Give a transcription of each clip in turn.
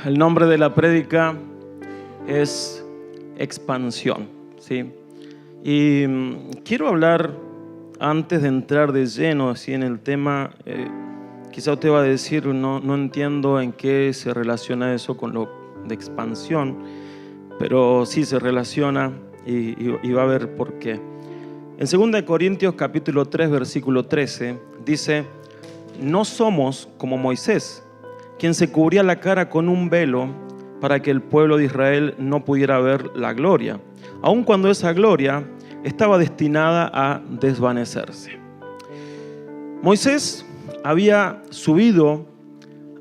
El nombre de la prédica es expansión, ¿sí? Y quiero hablar, antes de entrar de lleno así en el tema, quizá usted va a decir, no entiendo en qué se relaciona eso con lo de expansión, pero sí se relaciona y va a ver por qué. En 2 Corintios capítulo 3, versículo 13, dice: no somos como Moisés, quien se cubría la cara con un velo para que el pueblo de Israel no pudiera ver la gloria, aun cuando esa gloria estaba destinada a desvanecerse. Moisés había subido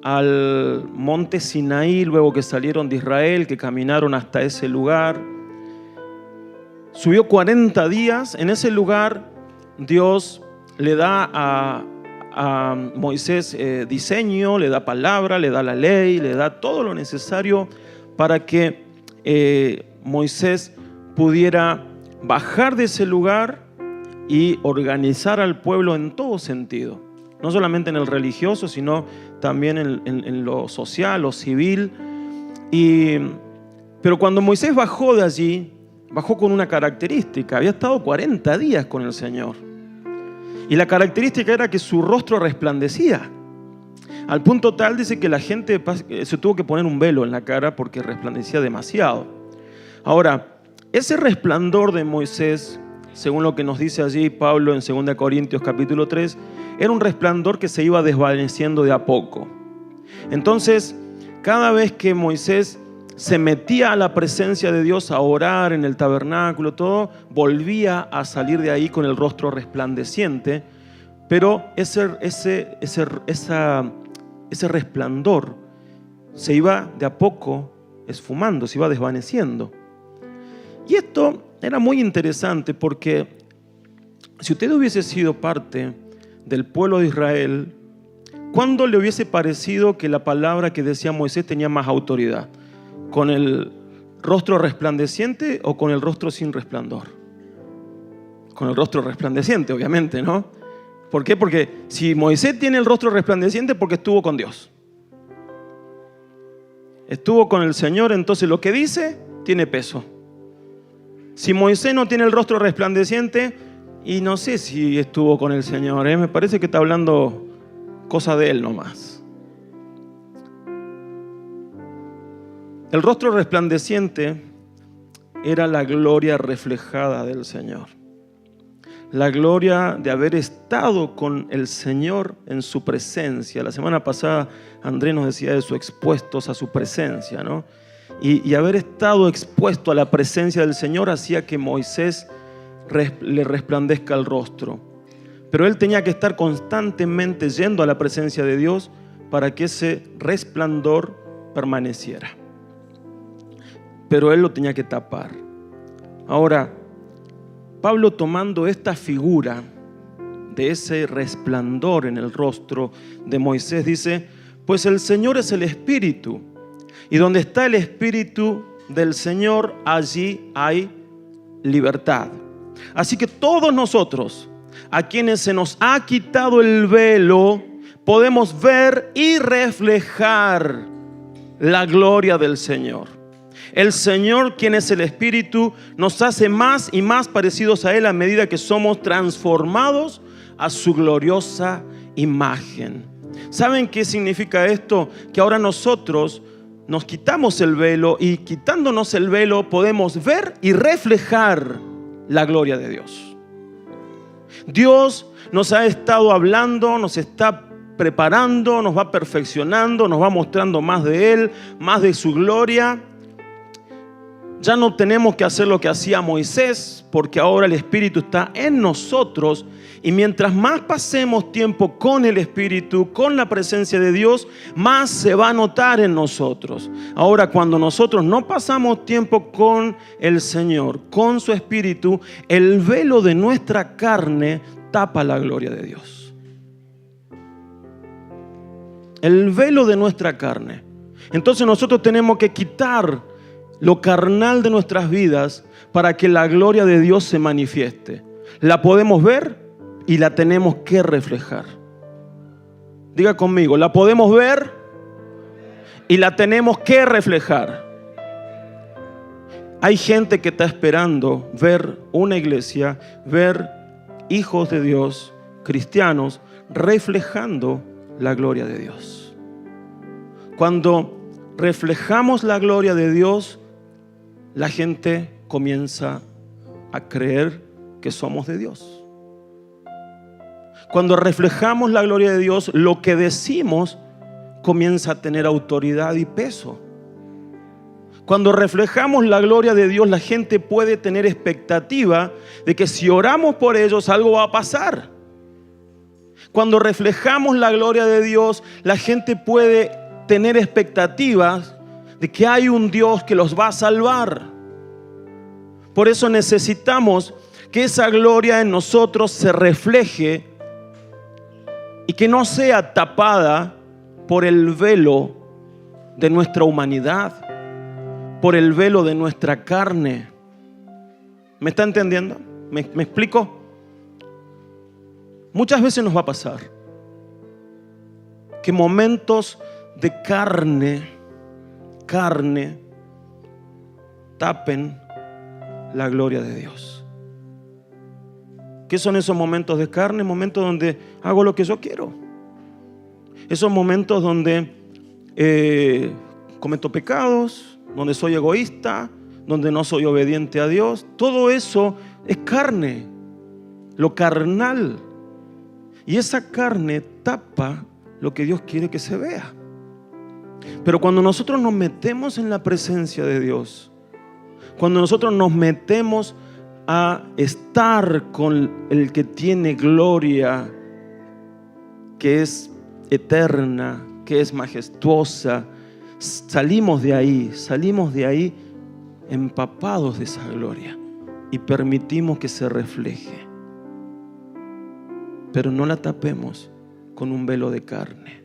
al monte Sinaí luego que salieron de Israel, que caminaron hasta ese lugar. Subió 40 días. En ese lugar Dios le da a Moisés diseño, le da palabra, le da la ley, le da todo lo necesario para que Moisés pudiera bajar de ese lugar y organizar al pueblo en todo sentido, no solamente en el religioso, sino también en lo social, lo civil. Pero cuando Moisés bajó de allí, bajó con una característica: había estado 40 días con el Señor. Y la característica era que su rostro resplandecía. Al punto tal, dice, que la gente se tuvo que poner un velo en la cara porque resplandecía demasiado. Ahora, ese resplandor de Moisés, según lo que nos dice allí Pablo en 2 Corintios capítulo 3, era un resplandor que se iba desvaneciendo de a poco. Entonces, cada vez que Moisés se metía a la presencia de Dios a orar en el tabernáculo, todo, volvía a salir de ahí con el rostro resplandeciente, pero ese resplandor se iba de a poco esfumando, se iba desvaneciendo. Y esto era muy interesante porque si usted hubiese sido parte del pueblo de Israel, ¿cuándo le hubiese parecido que la palabra que decía Moisés tenía más autoridad? ¿Con el rostro resplandeciente o con el rostro sin resplandor? Con el rostro resplandeciente, obviamente, ¿no? ¿Por qué? Porque si Moisés tiene el rostro resplandeciente, porque estuvo con Dios. Estuvo con el Señor, entonces lo que dice tiene peso. Si Moisés no tiene el rostro resplandeciente, y no sé si estuvo con el Señor, me parece que está hablando cosa de él nomás. El rostro resplandeciente era la gloria reflejada del Señor. La gloria de haber estado con el Señor en su presencia. La semana pasada Andrés nos decía de eso, expuestos a su presencia, ¿no? Y haber estado expuesto a la presencia del Señor hacía que Moisés le resplandezca el rostro. Pero él tenía que estar constantemente yendo a la presencia de Dios para que ese resplandor permaneciera. Pero él lo tenía que tapar. Ahora, Pablo, tomando esta figura de ese resplandor en el rostro de Moisés, dice: pues el Señor es el Espíritu, y donde está el Espíritu del Señor, allí hay libertad. Así que todos nosotros, a quienes se nos ha quitado el velo, podemos ver y reflejar la gloria del Señor. El Señor, quien es el Espíritu, nos hace más y más parecidos a Él a medida que somos transformados a su gloriosa imagen. ¿Saben qué significa esto? Que ahora nosotros nos quitamos el velo, y quitándonos el velo podemos ver y reflejar la gloria de Dios. Dios nos ha estado hablando, nos está preparando, nos va perfeccionando, nos va mostrando más de Él, más de su gloria. Ya no tenemos que hacer lo que hacía Moisés, porque ahora el Espíritu está en nosotros, y mientras más pasemos tiempo con el Espíritu, con la presencia de Dios, más se va a notar en nosotros. Ahora, cuando nosotros no pasamos tiempo con el Señor, con su Espíritu, el velo de nuestra carne tapa la gloria de Dios. El velo de nuestra carne. Entonces nosotros tenemos que quitar lo carnal de nuestras vidas para que la gloria de Dios se manifieste. La podemos ver y la tenemos que reflejar. Diga conmigo, la podemos ver y la tenemos que reflejar. Hay gente que está esperando ver una iglesia, ver hijos de Dios, cristianos, reflejando la gloria de Dios. Cuando reflejamos la gloria de Dios, la gente comienza a creer que somos de Dios. Cuando reflejamos la gloria de Dios, lo que decimos comienza a tener autoridad y peso. Cuando reflejamos la gloria de Dios, la gente puede tener expectativa de que si oramos por ellos, algo va a pasar. Cuando reflejamos la gloria de Dios, la gente puede tener expectativas de que hay un Dios que los va a salvar. Por eso necesitamos que esa gloria en nosotros se refleje y que no sea tapada por el velo de nuestra humanidad, por el velo de nuestra carne. ¿Me está entendiendo? ¿Me explico? Muchas veces nos va a pasar que momentos de carne tapen la gloria de Dios. ¿Qué son esos momentos de carne? Momentos donde hago lo que yo quiero. Esos momentos donde cometo pecados, donde soy egoísta, donde no soy obediente a Dios. Todo eso es carne, lo carnal. Y esa carne tapa lo que Dios quiere que se vea. Pero cuando nosotros nos metemos en la presencia de Dios, cuando nosotros nos metemos a estar con el que tiene gloria, que es eterna, que es majestuosa, salimos de ahí empapados de esa gloria y permitimos que se refleje. Pero no la tapemos con un velo de carne.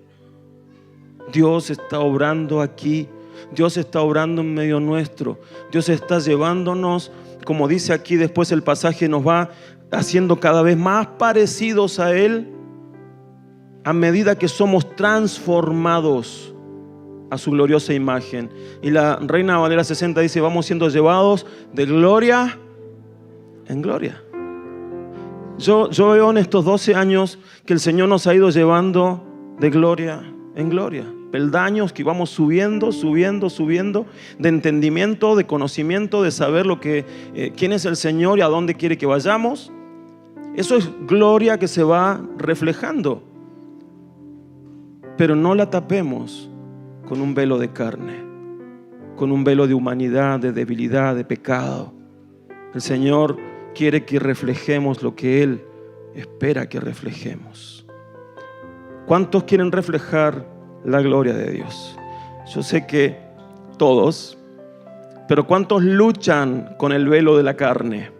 Dios está obrando aquí. Dios está obrando en medio nuestro. Dios está llevándonos, como dice aquí después el pasaje, nos va haciendo cada vez más parecidos a Él a medida que somos transformados a su gloriosa imagen. Y la Reina Valera 60 dice: vamos siendo llevados de gloria en gloria. Yo veo en estos 12 años que el Señor nos ha ido llevando de gloria en gloria. Peldaños que vamos subiendo, de entendimiento, de conocimiento, de saber quién es el Señor y a dónde quiere que vayamos. Eso es gloria que se va reflejando. Pero no la tapemos con un velo de carne, con un velo de humanidad, de debilidad, de pecado. El Señor quiere que reflejemos lo que Él espera que reflejemos. ¿Cuántos quieren reflejar la gloria de Dios? Yo sé que todos, pero ¿cuántos luchan con el velo de la carne?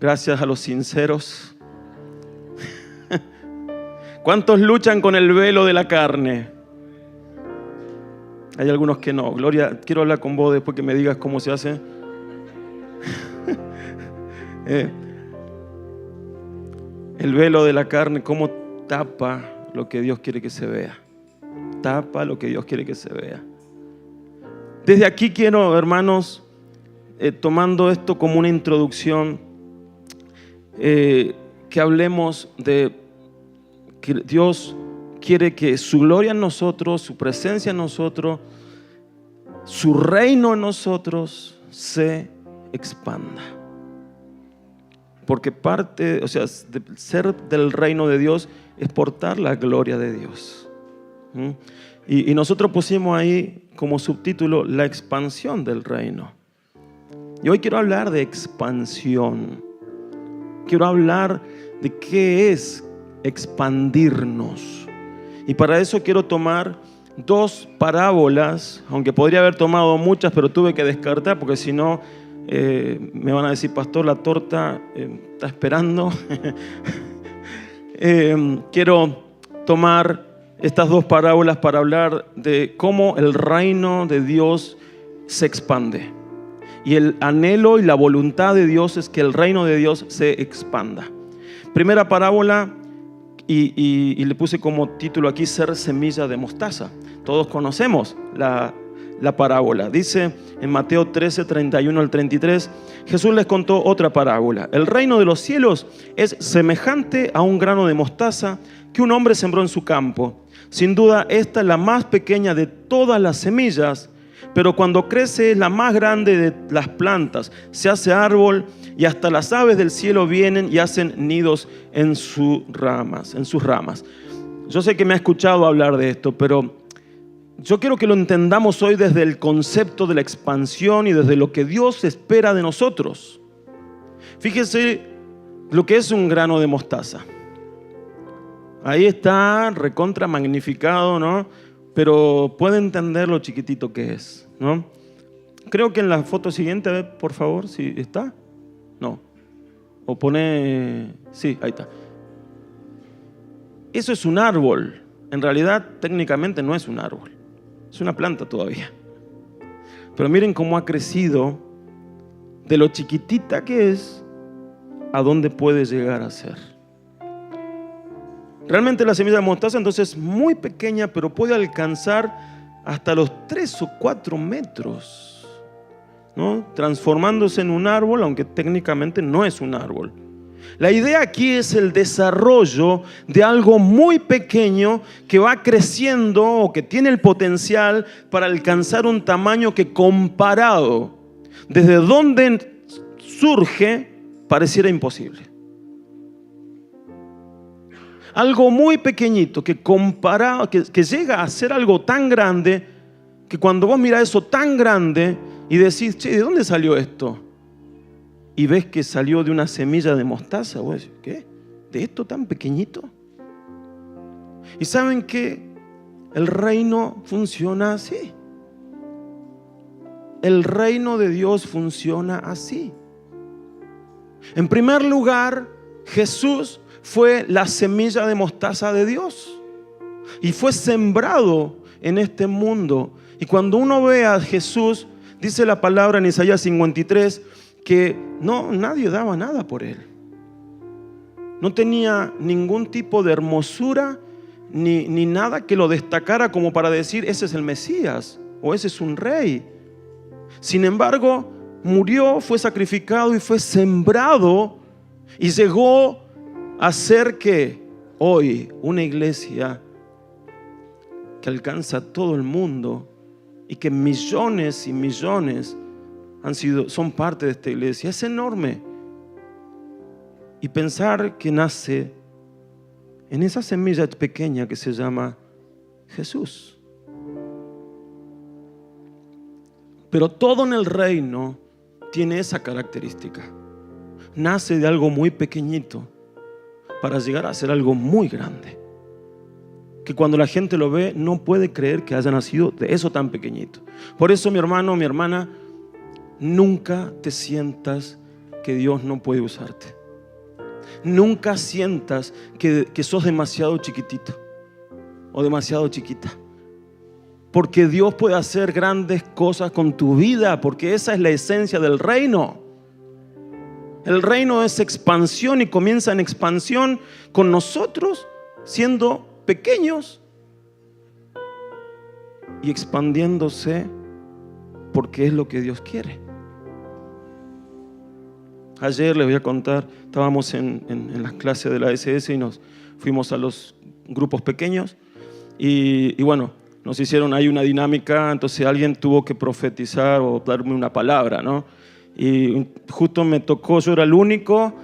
Gracias a los sinceros. ¿Cuántos luchan con el velo de la carne? Hay algunos que no. Gloria, quiero hablar con vos después que me digas cómo se hace. El velo de la carne, cómo tapa lo que Dios quiere que se vea. Tapa lo que Dios quiere que se vea. Desde aquí quiero, hermanos, tomando esto como una introducción, que hablemos de que Dios quiere que su gloria en nosotros, su presencia en nosotros, su reino en nosotros se expanda. Porque parte, de ser del reino de Dios es portar la gloria de Dios. Y nosotros pusimos ahí como subtítulo la expansión del reino. Y hoy quiero hablar de expansión. Quiero hablar de qué es expandirnos. Y para eso quiero tomar dos parábolas, aunque podría haber tomado muchas, pero tuve que descartar porque si no me van a decir: pastor, la torta está esperando. Quiero tomar estas dos parábolas para hablar de cómo el reino de Dios se expande. Y el anhelo y la voluntad de Dios es que el reino de Dios se expanda. Primera parábola, y le puse como título aquí, ser semilla de mostaza. Todos conocemos la parábola. Dice en Mateo 13, 31 al 33, Jesús les contó otra parábola. El reino de los cielos es semejante a un grano de mostaza que un hombre sembró en su campo. Sin duda, esta es la más pequeña de todas las semillas, pero cuando crece es la más grande de las plantas. Se hace árbol y hasta las aves del cielo vienen y hacen nidos en sus ramas. Yo sé que me ha escuchado hablar de esto, pero yo quiero que lo entendamos hoy desde el concepto de la expansión y desde lo que Dios espera de nosotros. Fíjese lo que es un grano de mostaza. Ahí está, recontra magnificado, ¿no? Pero puede entender lo chiquitito que es, ¿no? Creo que en la foto siguiente, a ver, por favor, si está. No. O pone... Sí, ahí está. Eso es un árbol. En realidad, técnicamente no es un árbol. Es una planta todavía. Pero miren cómo ha crecido de lo chiquitita que es a dónde puede llegar a ser. Realmente la semilla de mostaza entonces es muy pequeña, pero puede alcanzar hasta los 3 o 4 metros, ¿no? Transformándose en un árbol, aunque técnicamente no es un árbol. La idea aquí es el desarrollo de algo muy pequeño que va creciendo o que tiene el potencial para alcanzar un tamaño que, comparado desde donde surge, pareciera imposible. Algo muy pequeñito que comparado, que llega a ser algo tan grande que cuando vos mirás eso tan grande y decís, che, ¿de dónde salió esto? Y ves que salió de una semilla de mostaza. Vos decís, ¿qué? ¿De esto tan pequeñito? Y saben que el reino funciona así. El reino de Dios funciona así. En primer lugar, Jesús fue la semilla de mostaza de Dios y fue sembrado en este mundo. Y cuando uno ve a Jesús, dice la palabra en Isaías 53 que nadie daba nada por él. No tenía ningún tipo de hermosura ni nada que lo destacara como para decir ese es el Mesías o ese es un rey. Sin embargo, murió, fue sacrificado y fue sembrado y llegó hacer que hoy una iglesia que alcanza a todo el mundo y que millones y millones son parte de esta iglesia, es enorme. Y pensar que nace en esa semilla pequeña que se llama Jesús. Pero todo en el reino tiene esa característica. Nace de algo muy pequeñito para llegar a ser algo muy grande, que cuando la gente lo ve no puede creer que haya nacido de eso tan pequeñito. Por eso, mi hermano, mi hermana, nunca te sientas que Dios no puede usarte. Nunca sientas que sos demasiado chiquitito o demasiado chiquita, porque Dios puede hacer grandes cosas con tu vida, porque esa es la esencia del reino. El reino es expansión y comienza en expansión con nosotros siendo pequeños y expandiéndose porque es lo que Dios quiere. Ayer les voy a contar, estábamos en las clases de la SS y nos fuimos a los grupos pequeños y bueno, nos hicieron ahí una dinámica, entonces alguien tuvo que profetizar o darme una palabra, ¿no? Y justo me tocó, yo era el único,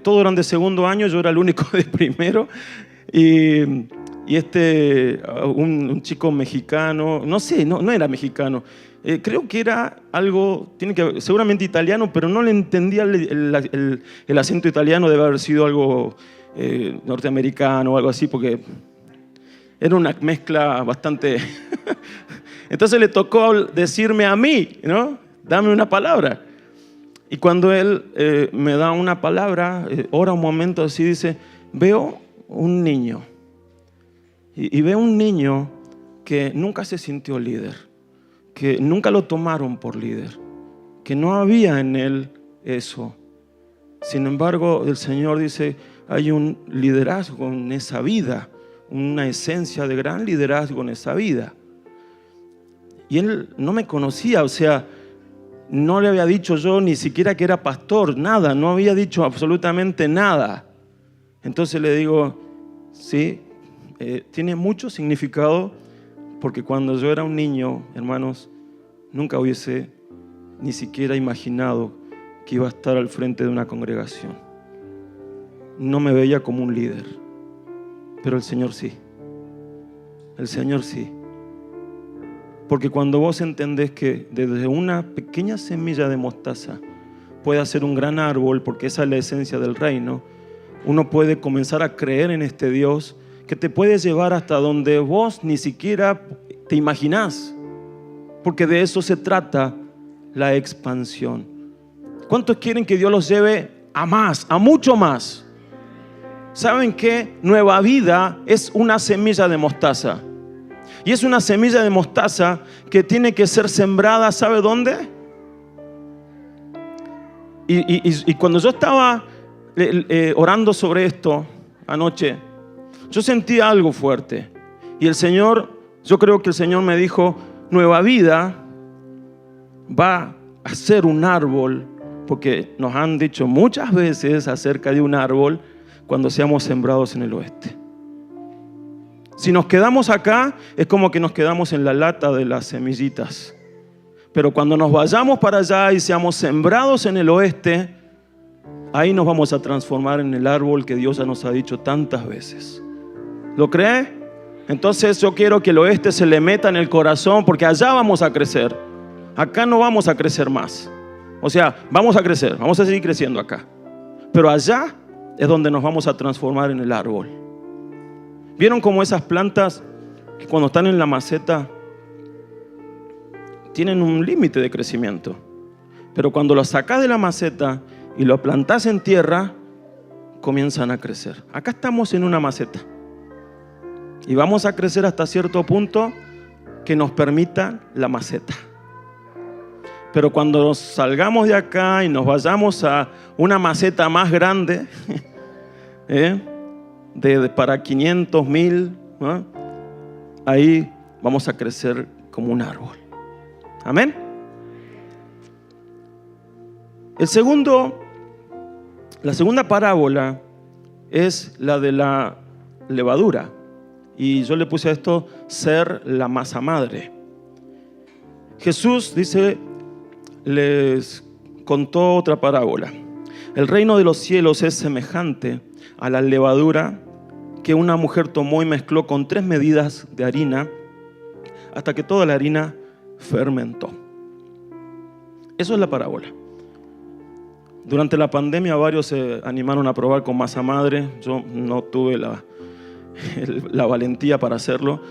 todos eran de segundo año, yo era el único de primero. Y un chico mexicano, no sé, no era mexicano, creo que era algo, seguramente italiano, pero no le entendía el acento italiano, debe haber sido algo norteamericano o algo así, porque era una mezcla bastante... Entonces le tocó decirme a mí, ¿no? Dame una palabra. Y cuando él me da una palabra, ora un momento así, dice, veo un niño. Y veo un niño que nunca se sintió líder, que nunca lo tomaron por líder, que no había en él eso. Sin embargo, el Señor dice, hay un liderazgo en esa vida, una esencia de gran liderazgo en esa vida. Y él no me conocía, o sea, no le había dicho yo ni siquiera que era pastor, nada, no había dicho absolutamente nada. Entonces le digo, sí, tiene mucho significado, porque cuando yo era un niño, hermanos, nunca hubiese ni siquiera imaginado que iba a estar al frente de una congregación. No me veía como un líder, pero el Señor sí. El Señor sí. Porque cuando vos entendés que desde una pequeña semilla de mostaza puede hacer un gran árbol, porque esa es la esencia del reino, uno puede comenzar a creer en este Dios que te puede llevar hasta donde vos ni siquiera te imaginás. Porque de eso se trata la expansión. ¿Cuántos quieren que Dios los lleve a más, a mucho más? ¿Saben qué? Nueva Vida es una semilla de mostaza. Y es una semilla de mostaza que tiene que ser sembrada, ¿sabe dónde? Y cuando yo estaba orando sobre esto anoche, yo sentí algo fuerte. Y el Señor, yo creo que el Señor me dijo, Nueva Vida va a ser un árbol, porque nos han dicho muchas veces acerca de un árbol cuando seamos sembrados en el oeste. Si nos quedamos acá, es como que nos quedamos en la lata de las semillitas. Pero cuando nos vayamos para allá y seamos sembrados en el oeste, ahí nos vamos a transformar en el árbol que Dios ya nos ha dicho tantas veces. ¿Lo cree? Entonces yo quiero que el oeste se le meta en el corazón, porque allá vamos a crecer. Acá no vamos a crecer más. O sea, vamos a crecer, vamos a seguir creciendo acá. Pero allá es donde nos vamos a transformar en el árbol. ¿Vieron cómo esas plantas que cuando están en la maceta tienen un límite de crecimiento? Pero cuando las sacas de la maceta y lo plantás en tierra, comienzan a crecer. Acá estamos en una maceta y vamos a crecer hasta cierto punto que nos permita la maceta. Pero cuando nos salgamos de acá y nos vayamos a una maceta más grande, para 500, 1000, ¿no? Ahí vamos a crecer como un árbol. Amén. La segunda parábola es la de la levadura. Y yo le puse a esto ser la masa madre. Jesús dice, les contó otra parábola. El reino de los cielos es semejante a la levadura que una mujer tomó y mezcló con 3 medidas de harina hasta que toda la harina fermentó. Eso es la parábola. Durante la pandemia varios se animaron a probar con masa madre. Yo no tuve la valentía para hacerlo.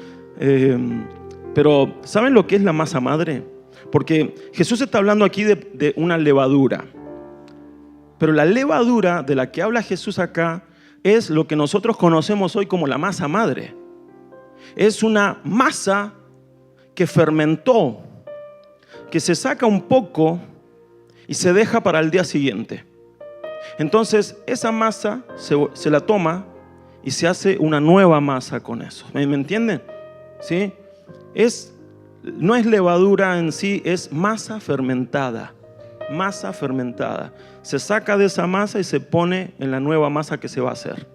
Pero ¿saben lo que es la masa madre? Porque Jesús está hablando aquí de una levadura. Pero la levadura de la que habla Jesús acá es lo que nosotros conocemos hoy como la masa madre. Es una masa que fermentó, que se saca un poco y se deja para el día siguiente. Entonces esa masa se la toma y se hace una nueva masa con eso. ¿Me entienden? ¿Sí? No es levadura en sí, es masa fermentada. Masa fermentada. Se saca de esa masa y se pone en la nueva masa que se va a hacer.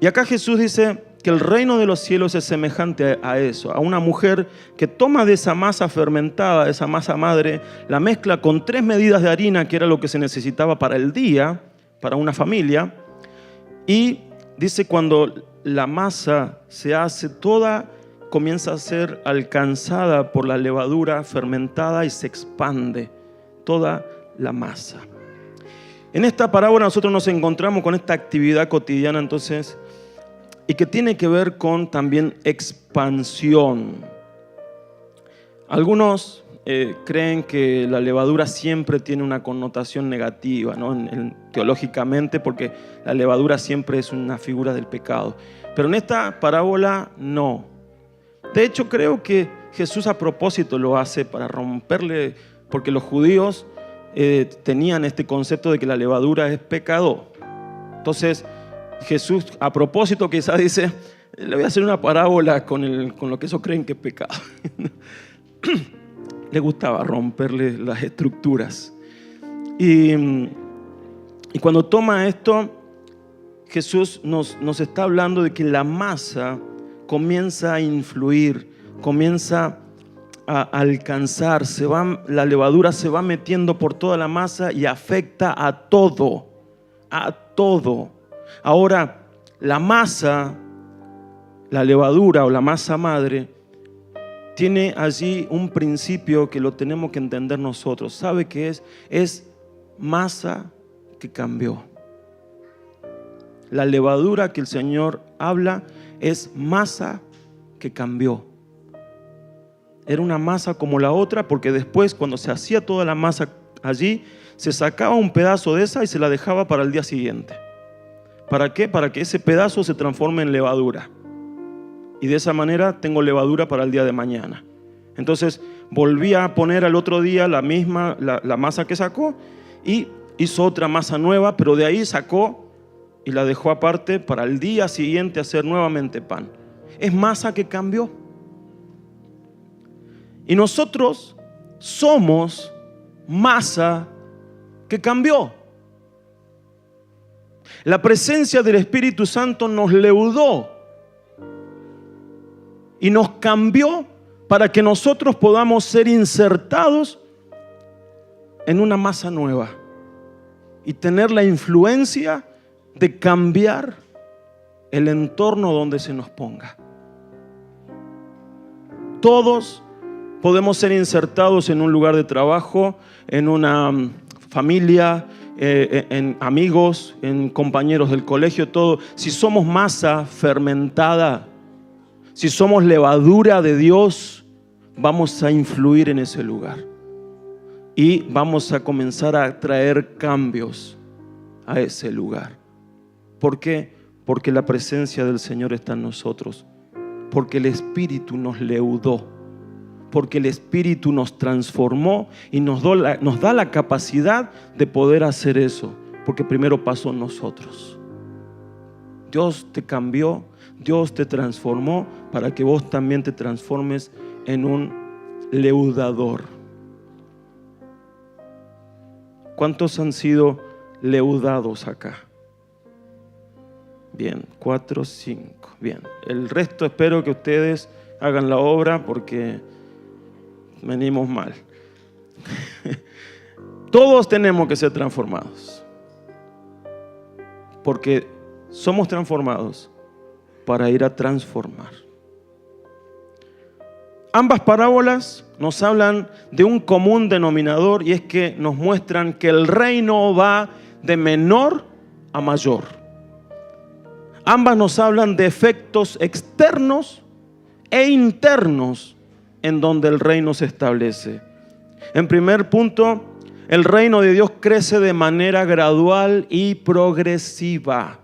Y acá Jesús dice que el reino de los cielos es semejante a eso, a una mujer que toma de esa masa fermentada, esa masa madre, la mezcla con 3 medidas de harina, que era lo que se necesitaba para el día, para una familia, y dice cuando la masa se hace toda, comienza a ser alcanzada por la levadura fermentada y se expande toda la masa. En esta parábola nosotros nos encontramos con esta actividad cotidiana entonces, y que tiene que ver con también expansión. Algunos creen que la levadura siempre tiene una connotación negativa, ¿no? Teológicamente, porque la levadura siempre es una figura del pecado. Pero en esta parábola no. De hecho, creo que Jesús a propósito lo hace para romperle, porque los judíos tenían este concepto de que la levadura es pecado. Entonces Jesús, a propósito, quizás dice: le voy a hacer una parábola con lo que ellos creen que es pecado. Le gustaba romperle las estructuras. Y cuando toma esto, Jesús nos está hablando de que la masa comienza a influir, comienza a alcanzar, la levadura se va metiendo por toda la masa y afecta a todo, a todo. Ahora, la masa, la levadura o la masa madre, tiene allí un principio que lo tenemos que entender nosotros. ¿Sabe qué es? Es masa que cambió. La levadura que el Señor habla es masa que cambió. Era una masa como la otra, porque después, cuando se hacía toda la masa allí, se sacaba un pedazo de esa y se la dejaba para el día siguiente. ¿Para qué? Para que ese pedazo se transforme en levadura. Y de esa manera tengo levadura para el día de mañana. Entonces volvía a poner al otro día la misma, la masa que sacó, y hizo otra masa nueva, pero de ahí sacó y la dejó aparte para el día siguiente hacer nuevamente pan. Es masa que cambió. Y nosotros somos masa que cambió. La presencia del Espíritu Santo nos leudó y nos cambió para que nosotros podamos ser insertados en una masa nueva y tener la influencia de cambiar el entorno donde se nos ponga. Todos podemos ser insertados en un lugar de trabajo, en una familia, en amigos, en compañeros del colegio, todo. Si somos masa fermentada, si somos levadura de Dios, vamos a influir en ese lugar y vamos a comenzar a traer cambios a ese lugar. ¿Por qué? Porque la presencia del Señor está en nosotros, porque el Espíritu nos leudó, porque el Espíritu nos transformó y nos da la capacidad de poder hacer eso, porque primero pasó en nosotros. Dios te cambió, Dios te transformó para que vos también te transformes en un leudador. ¿Cuántos han sido leudados acá? Bien, 4, 5. Bien, el resto espero que ustedes hagan la obra porque venimos mal. Todos tenemos que ser transformados, porque somos transformados para ir a transformar. Ambas parábolas nos hablan de un común denominador, y es que nos muestran que el reino va de menor a mayor. Ambas nos hablan de efectos externos e internos en donde el reino se establece. En primer punto, el reino de Dios crece de manera gradual y progresiva.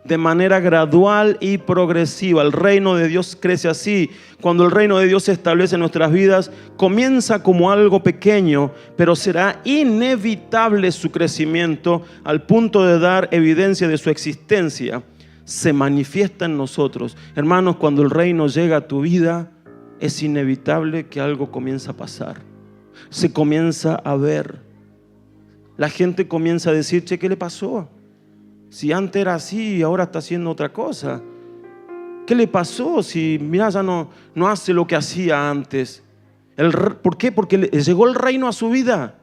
De manera gradual y progresiva. El reino de Dios crece así. Cuando el reino de Dios se establece en nuestras vidas, comienza como algo pequeño, pero será inevitable su crecimiento al punto de dar evidencia de su existencia. Se manifiesta en nosotros. Hermanos, cuando el reino llega a tu vida, es inevitable que algo comienza a pasar. Se comienza a ver. La gente comienza a decir: che, ¿qué le pasó? Si antes era así y ahora está haciendo otra cosa. ¿Qué le pasó? Si mira, ya no hace lo que hacía antes. ¿Por qué? Porque llegó el reino a su vida.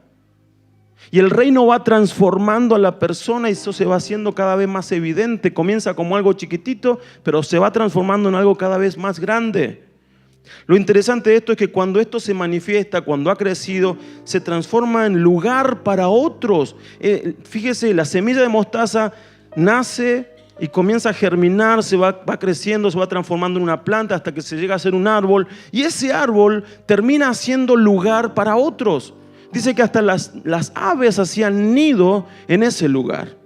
Y el reino va transformando a la persona y eso se va haciendo cada vez más evidente. Comienza como algo chiquitito, pero se va transformando en algo cada vez más grande. Lo interesante de esto es que cuando esto se manifiesta, cuando ha crecido, se transforma en lugar para otros. Fíjese, la semilla de mostaza nace y comienza a germinar, se va creciendo, se va transformando en una planta hasta que se llega a ser un árbol. Y ese árbol termina siendo lugar para otros. Dice que hasta las aves hacían nido en ese lugar.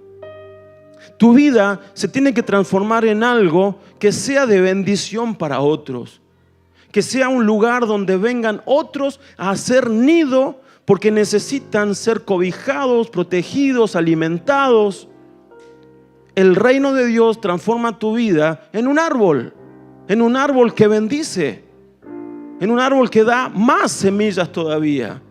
Tu vida se tiene que transformar en algo que sea de bendición para otros. Que sea un lugar donde vengan otros a hacer nido porque necesitan ser cobijados, protegidos, alimentados. El reino de Dios transforma tu vida en un árbol que bendice, en un árbol que da más semillas todavía.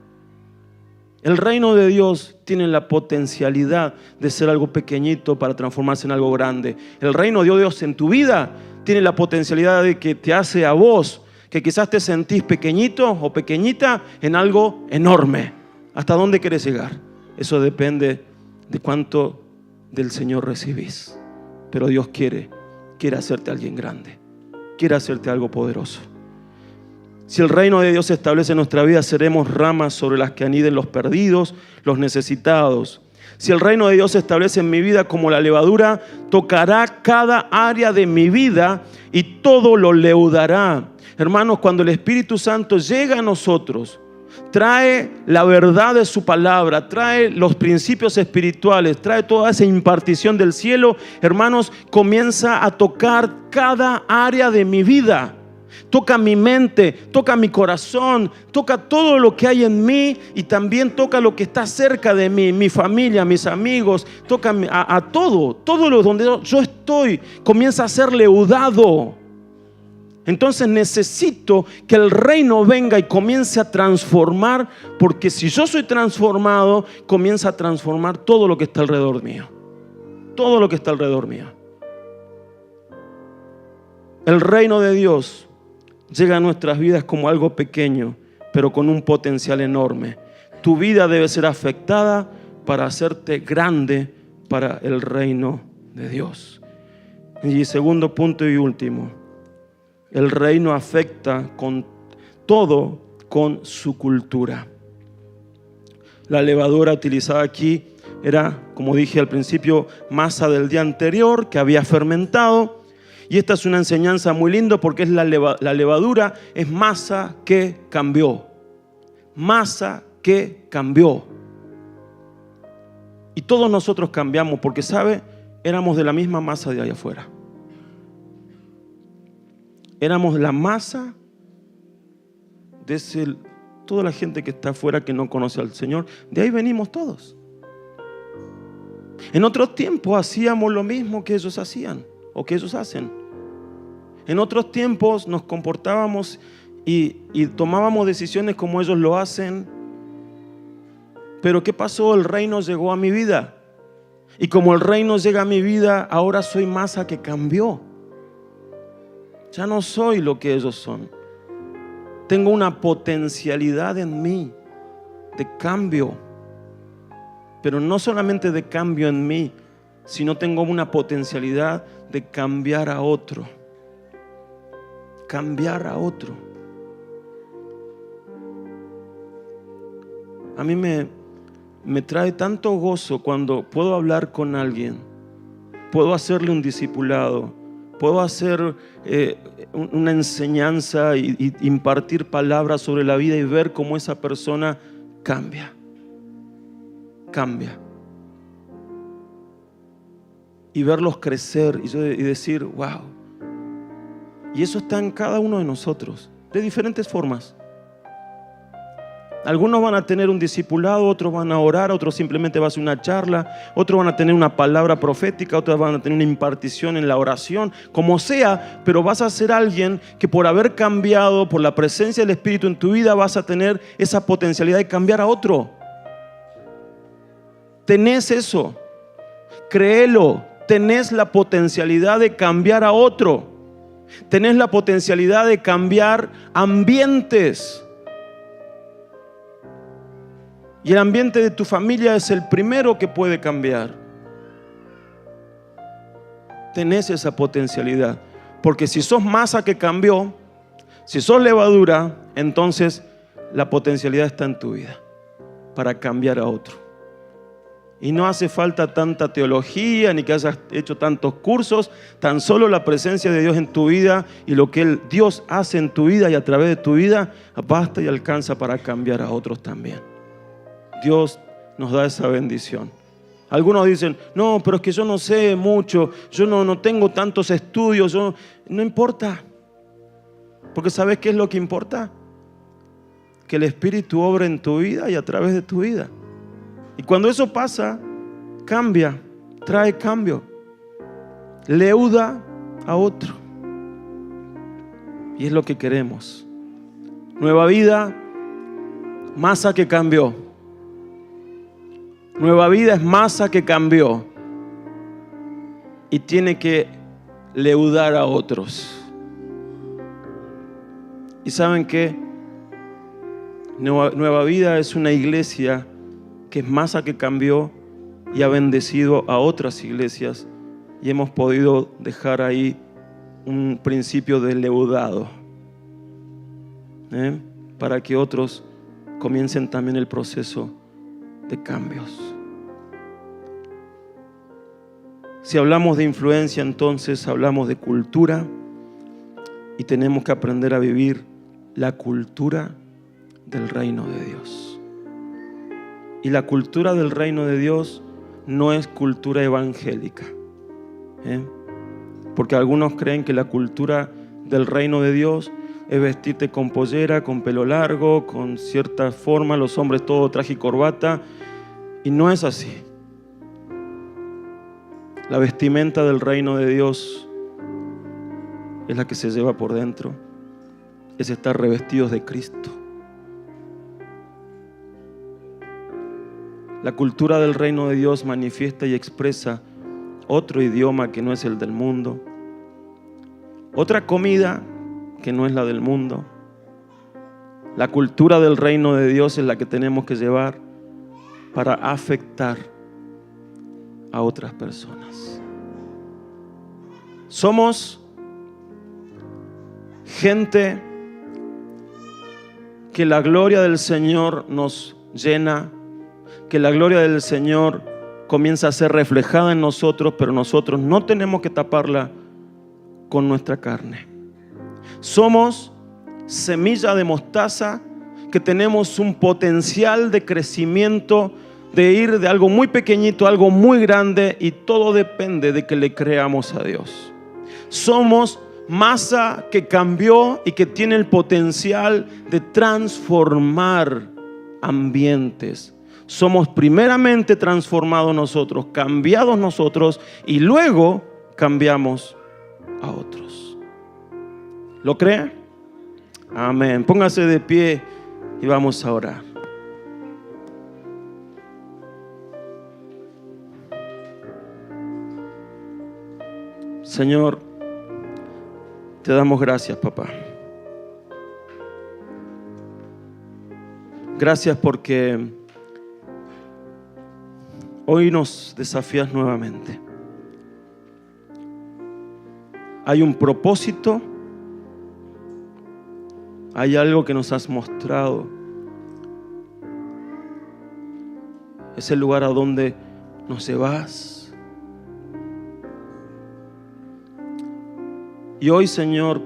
El reino de Dios tiene la potencialidad de ser algo pequeñito para transformarse en algo grande. El reino de Dios en tu vida tiene la potencialidad de que te hace a vos, que quizás te sentís pequeñito o pequeñita, en algo enorme. ¿Hasta dónde querés llegar? Eso depende de cuánto del Señor recibís. Pero Dios quiere hacerte alguien grande, quiere hacerte algo poderoso. Si el reino de Dios se establece en nuestra vida, seremos ramas sobre las que aniden los perdidos, los necesitados. Si el reino de Dios se establece en mi vida como la levadura, tocará cada área de mi vida y todo lo leudará. Hermanos, cuando el Espíritu Santo llega a nosotros, trae la verdad de su palabra, trae los principios espirituales, trae toda esa impartición del cielo. Hermanos, comienza a tocar cada área de mi vida. Toca mi mente, toca mi corazón, toca todo lo que hay en mí y también toca lo que está cerca de mí, mi familia, mis amigos, toca a todo lo donde yo estoy, comienza a ser leudado. Entonces necesito que el reino venga y comience a transformar, porque si yo soy transformado, comienza a transformar todo lo que está alrededor mío. Todo lo que está alrededor mío. El reino de Dios llega a nuestras vidas como algo pequeño, pero con un potencial enorme. Tu vida debe ser afectada para hacerte grande para el reino de Dios. Y segundo punto y último, el reino afecta con su cultura. La levadura utilizada aquí era, como dije al principio, masa del día anterior que había fermentado. Y esta es una enseñanza muy linda porque es la levadura es masa que cambió. Masa que cambió. Y todos nosotros cambiamos porque, ¿sabe? Éramos de la misma masa de allá afuera. Éramos la masa de toda la gente que está afuera que no conoce al Señor. De ahí venimos todos. En otros tiempos hacíamos lo mismo que ellos hacían o que ellos hacen. En otros tiempos nos comportábamos y tomábamos decisiones como ellos lo hacen. Pero ¿qué pasó? El reino llegó a mi vida. Y como el reino llega a mi vida, ahora soy masa que cambió. Ya no soy lo que ellos son. Tengo una potencialidad en mí de cambio. Pero no solamente de cambio en mí, sino tengo una potencialidad de cambiar a otro. Cambiar a otro. A mí me trae tanto gozo cuando puedo hablar con alguien, puedo hacerle un discipulado, puedo hacer una enseñanza y impartir palabras sobre la vida y ver cómo esa persona cambia. Y verlos crecer y decir, wow. Y eso está en cada uno de nosotros, de diferentes formas. Algunos van a tener un discipulado, otros van a orar, otros simplemente va a ser una charla, otros van a tener una palabra profética, otros van a tener una impartición en la oración, como sea, pero vas a ser alguien que por haber cambiado, por la presencia del Espíritu en tu vida, vas a tener esa potencialidad de cambiar a otro. Tenés eso, créelo, tenés la potencialidad de cambiar a otro, tenés la potencialidad de cambiar ambientes. Y el ambiente de tu familia es el primero que puede cambiar. Tenés esa potencialidad. Porque si sos masa que cambió, si sos levadura, entonces la potencialidad está en tu vida para cambiar a otro. Y no hace falta tanta teología ni que hayas hecho tantos cursos, tan solo la presencia de Dios en tu vida y lo que Dios hace en tu vida y a través de tu vida basta y alcanza para cambiar a otros también. Dios nos da esa bendición. Algunos dicen, no, pero es que yo no sé mucho, yo no tengo tantos estudios, no importa. Porque ¿sabes qué es lo que importa? que el Espíritu obra en tu vida y a través de tu vida. Y cuando eso pasa, cambia, trae cambio, leuda a otro. Y es lo que queremos. Nueva vida, masa que cambió. Nueva vida es masa que cambió y tiene que leudar a otros. ¿Y saben qué? Nueva vida es una iglesia que es masa que cambió y ha bendecido a otras iglesias, y hemos podido dejar ahí un principio de leudado, para que otros comiencen también el proceso de cambios. Si hablamos de influencia, entonces hablamos de cultura, y tenemos que aprender a vivir la cultura del reino de Dios. Y la cultura del reino de Dios no es cultura evangélica, porque algunos creen que la cultura del reino de Dios es vestirte con pollera, con pelo largo, con cierta forma, los hombres todo traje y corbata, y no es así. La vestimenta del reino de Dios es la que se lleva por dentro, es estar revestidos de Cristo. La cultura del reino de Dios manifiesta y expresa otro idioma que no es el del mundo, otra comida que no es la del mundo. La cultura del reino de Dios es la que tenemos que llevar para afectar a otras personas. Somos gente que la gloria del Señor nos llena, que la gloria del Señor comienza a ser reflejada en nosotros, pero nosotros no tenemos que taparla con nuestra carne. Somos semilla de mostaza que tenemos un potencial de crecimiento, de ir de algo muy pequeñito a algo muy grande, y todo depende de que le creamos a Dios. Somos masa que cambió y que tiene el potencial de transformar ambientes. Somos primeramente transformados nosotros, cambiados nosotros, y luego cambiamos a otros. ¿Lo cree? Amén. Póngase de pie y vamos a orar. Señor, te damos gracias, papá. Gracias porque hoy nos desafías nuevamente. Hay un propósito, hay algo que nos has mostrado. Es el lugar a donde nos llevas. Y hoy, Señor,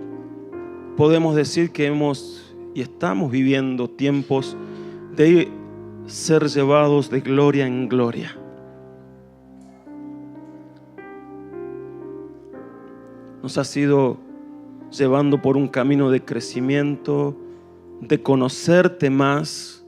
podemos decir que hemos y estamos viviendo tiempos de ser llevados de gloria en gloria. Nos has ido llevando por un camino de crecimiento, de conocerte más,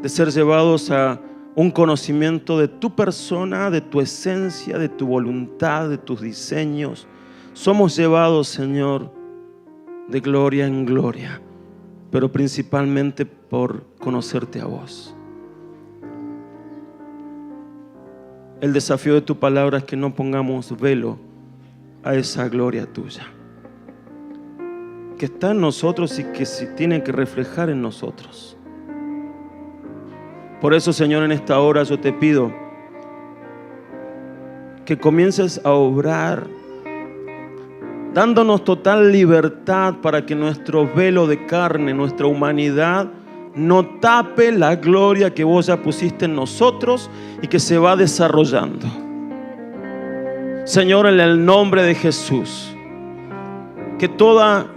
de ser llevados a un conocimiento de tu persona, de tu esencia, de tu voluntad, de tus diseños. Somos llevados, Señor, de gloria en gloria, pero principalmente por conocerte a vos. El desafío de tu palabra es que no pongamos velo a esa gloria tuya, que está en nosotros y que se tiene que reflejar en nosotros. Por eso, Señor, en esta hora yo te pido que comiences a obrar, dándonos total libertad para que nuestro velo de carne, nuestra humanidad, no tape la gloria que vos ya pusiste en nosotros y que se va desarrollando. Señor, en el nombre de Jesús, que toda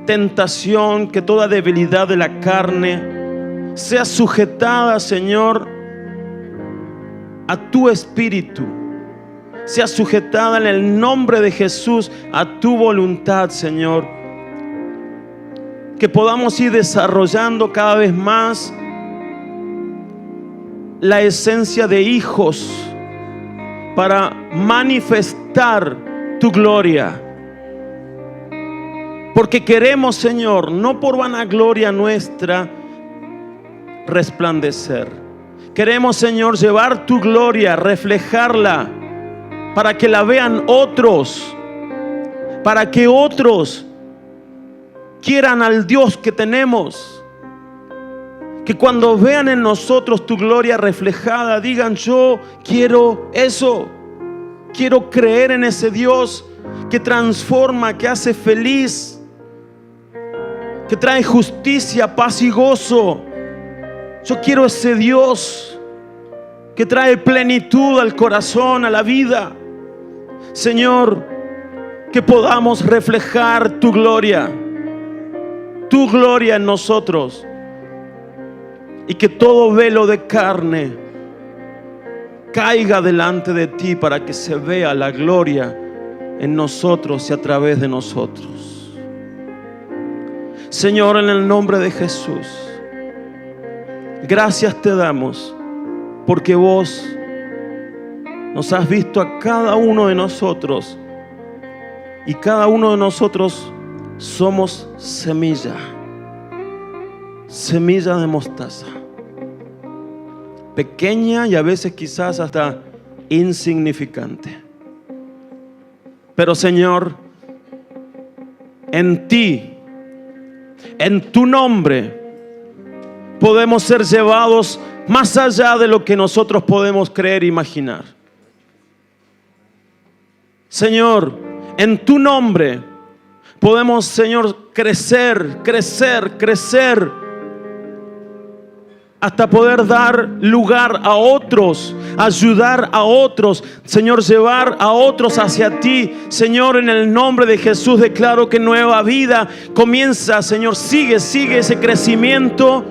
tentación, que toda debilidad de la carne sea sujetada, Señor, a tu espíritu, sea sujetada en el nombre de Jesús a tu voluntad, Señor. que podamos ir desarrollando cada vez más la esencia de hijos para manifestar tu gloria. Porque queremos, Señor, no por vanagloria nuestra, resplandecer. Queremos, Señor, llevar tu gloria, reflejarla, para que la vean otros, para que otros quieran al Dios que tenemos. Que cuando vean en nosotros tu gloria reflejada, digan: yo quiero eso. Quiero creer en ese Dios que transforma, que hace feliz, que trae justicia, paz y gozo. Yo quiero ese Dios que trae plenitud al corazón, a la vida. Señor, que podamos reflejar tu gloria en nosotros, y que todo velo de carne caiga delante de ti para que se vea la gloria en nosotros y a través de nosotros. Señor, en el nombre de Jesús, gracias te damos porque vos nos has visto a cada uno de nosotros, y cada uno de nosotros somos semilla de mostaza, pequeña y a veces quizás hasta insignificante. Pero Señor, en ti, en tu nombre, podemos ser llevados más allá de lo que nosotros podemos creer e imaginar. Señor, en tu nombre podemos, Señor, crecer hasta poder dar lugar a otros, ayudar a otros, Señor, llevar a otros hacia ti. Señor, en el nombre de Jesús declaro que nueva vida comienza, Señor, sigue ese crecimiento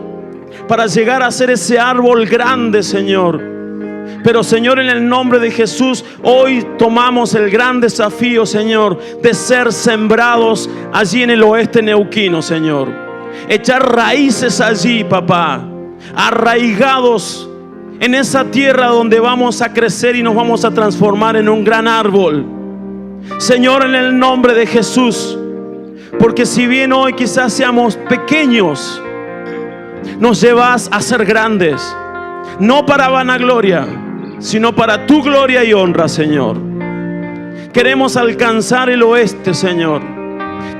para llegar a ser ese árbol grande, Señor. Pero Señor, en el nombre de Jesús, hoy tomamos el gran desafío, Señor, de ser sembrados allí en el oeste neuquino, Señor. Echar raíces allí, papá, arraigados en esa tierra donde vamos a crecer y nos vamos a transformar en un gran árbol. Señor, en el nombre de Jesús, porque si bien hoy quizás seamos pequeños, nos llevas a ser grandes, no para vanagloria, sino para tu gloria y honra, Señor. Queremos alcanzar el oeste, Señor.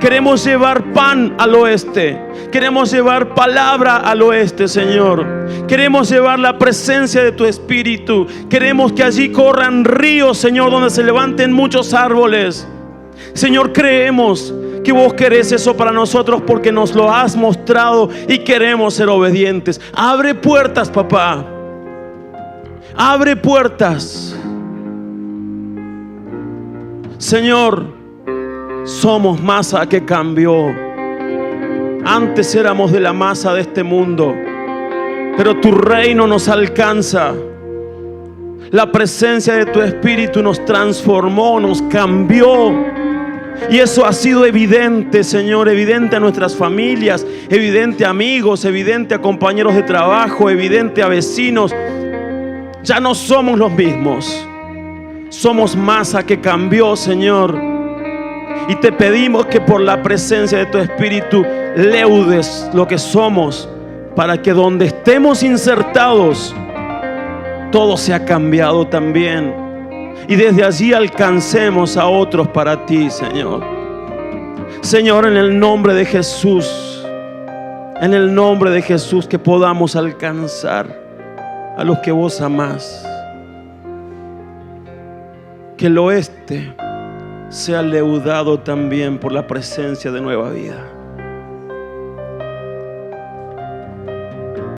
Queremos llevar pan al oeste. Queremos llevar palabra al oeste, Señor. Queremos llevar la presencia de tu Espíritu. Queremos que allí corran ríos, Señor, donde se levanten muchos árboles. Señor, creemos que vos querés eso para nosotros porque nos lo has mostrado y queremos ser obedientes. Abre puertas, papá. Abre puertas. Señor, somos masa que cambió. Antes éramos de la masa de este mundo, pero tu reino nos alcanza. La presencia de tu Espíritu nos transformó, nos cambió. Y eso ha sido evidente, Señor, evidente a nuestras familias, evidente a amigos, evidente a compañeros de trabajo, evidente a vecinos. Ya no somos los mismos. Somos masa que cambió, Señor. Y te pedimos que por la presencia de tu Espíritu leudes lo que somos, para que donde estemos insertados todo sea cambiado también, y desde allí alcancemos a otros para ti, Señor. Señor, en el nombre de Jesús, en el nombre de Jesús, que podamos alcanzar a los que vos amás. Que el oeste sea leudado también por la presencia de nueva vida.